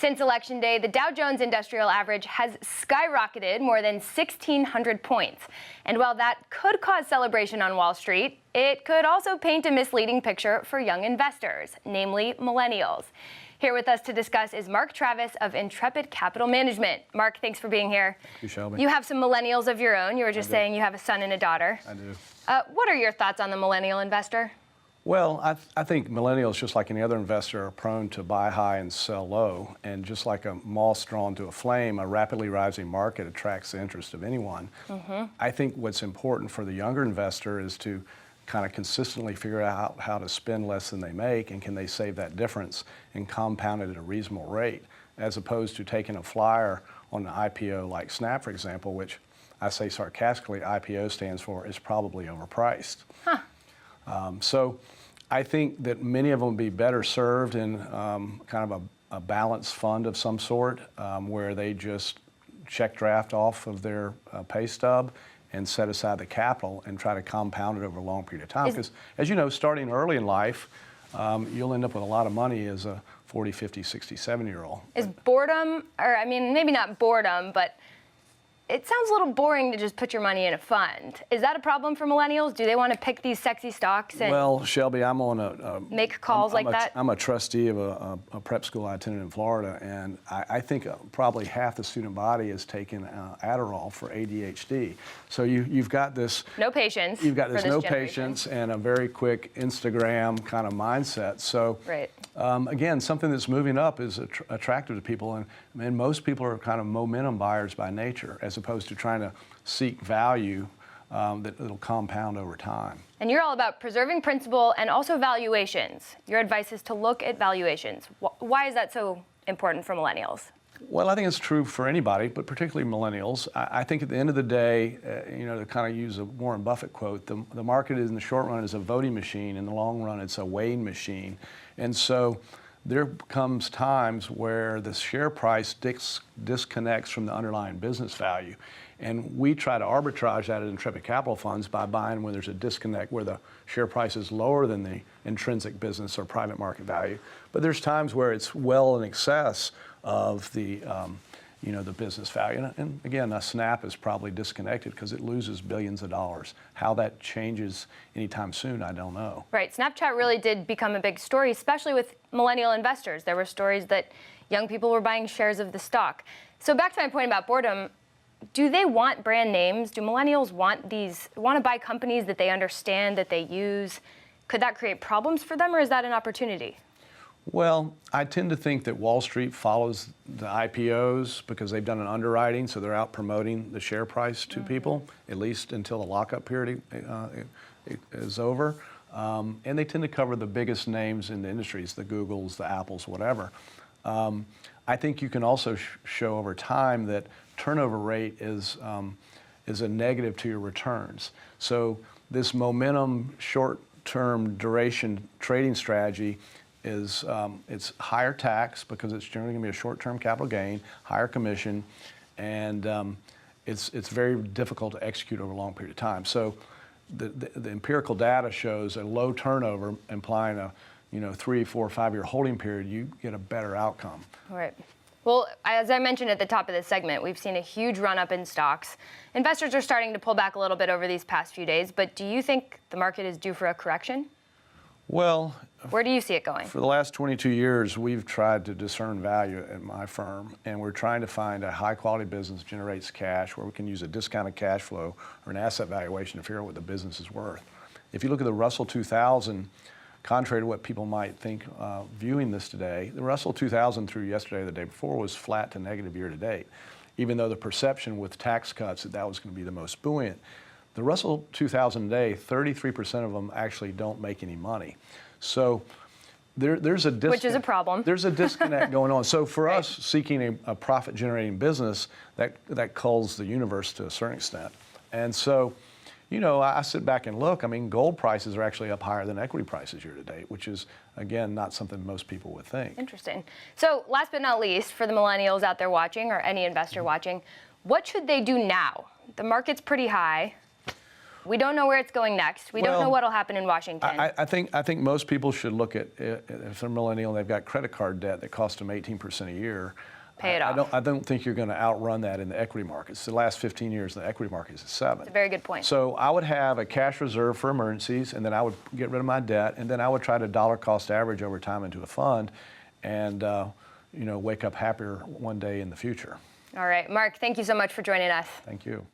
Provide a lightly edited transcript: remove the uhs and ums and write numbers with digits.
Since Election Day, the Dow Jones Industrial Average has skyrocketed more than 1,600 points. And while that could cause celebration on Wall Street, it could also paint a misleading picture for young investors, namely millennials. Here with us to discuss is Mark Travis of Intrepid Capital Management. Mark, thanks for being here. Thank you, Shelby. You have some millennials of your own. You were just saying you have a son and a daughter. I do. What are your thoughts on the millennial investor? Well, I think millennials, just like any other investor, are prone to buy high and sell low. And just like a moth drawn to a flame, a rapidly rising market attracts the interest of anyone. I think what's important for the younger investor is to kind of consistently figure out how to spend less than they make, and can they save that difference and compound it at a reasonable rate, as opposed to taking a flyer on an IPO like Snap, for example, which I say sarcastically IPO stands for is probably overpriced. So I think that many of them would be better served in kind of a balanced fund of some sort, where they just check draft off of their pay stub and set aside the capital and try to compound it over a long period of time. Because, as you know, starting early in life, you'll end up with a lot of money as a 40, 50, 60, 70-year-old. Is boredom, or I mean, maybe not boredom, but it sounds a little boring to just put your money in a fund. Is that a problem for millennials? Do they want to pick these sexy stocks and well, Shelby, I'm on make calls like that? I'm a trustee of a prep school I attended in Florida, and I think probably half the student body is taking Adderall for ADHD. So you've got this no patience. You've got this no generation. patience and a very quick Instagram kind of mindset. So right. Again, something that's moving up is attractive to people, and most people are kind of momentum buyers by nature, as opposed to trying to seek value that'll compound over time. And you're all about preserving principal and also valuations. Your advice is to look at valuations. Why is that so important for millennials? Well, I think it's true for anybody, but particularly millennials. I think at the end of the day, to kind of use a Warren Buffett quote, the market in the short run is a voting machine. In the long run, it's a weighing machine. And so there comes times where the share price disconnects from the underlying business value. And we try to arbitrage that at Intrepid Capital Funds by buying when there's a disconnect, where the share price is lower than the intrinsic business or private market value. But there's times where it's well in excess of the business value. And again, a Snap is probably disconnected because it loses billions of dollars. How that changes anytime soon, I don't know. Right. Snapchat really did become a big story, especially with millennial investors. There were stories that young people were buying shares of the stock. So back to my point about boredom, do they want brand names? Do millennials want to buy companies that they understand, that they use? Could that create problems for them, or is that an opportunity? Well, I tend to think that Wall Street follows the IPOs because they've done an underwriting, so they're out promoting the share price to people, at least until the lockup period is over. And they tend to cover the biggest names in the industries, the Googles, the Apples, whatever. I think you can also show over time that turnover rate is a negative to your returns. So this momentum, short-term duration trading strategy is it's higher tax because it's generally going to be a short-term capital gain, higher commission, and it's very difficult to execute over a long period of time. So the empirical data shows a low turnover implying a 3, 4, 5-year holding period, you get a better outcome. Right. Well, as I mentioned at the top of this segment, we've seen a huge run-up in stocks. Investors are starting to pull back a little bit over these past few days, but do you think the market is due for a correction? Well, where do you see it going? For the last 22 years, we've tried to discern value at my firm, and we're trying to find a high-quality business that generates cash where we can use a discounted cash flow or an asset valuation to figure out what the business is worth. If you look at the Russell 2000, contrary to what people might think viewing this today, the Russell 2000 through yesterday, the day before, was flat to negative year to date, even though the perception with tax cuts that was going to be the most buoyant. The Russell 2000 today, 33% of them actually don't make any money. So there's a disconnect. Which is a problem. There's a disconnect going on. So for us, seeking a profit-generating business, that culls the universe to a certain extent. And so, I sit back and look. I mean, gold prices are actually up higher than equity prices year to date, which is, again, not something most people would think. Interesting. So last but not least, for the millennials out there watching, or any investor watching, what should they do now? The market's pretty high. We don't know where it's going next. We don't know what will happen in Washington. I think most people should look at if they're millennial and they've got credit card debt that costs them 18% a year. Pay it off. I don't think you're going to outrun that in the equity markets. The last 15 years, the equity market is 7. That's a very good point. So I would have a cash reserve for emergencies, and then I would get rid of my debt, and then I would try to dollar cost average over time into a fund, and wake up happier one day in the future. All right, Mark, thank you so much for joining us. Thank you.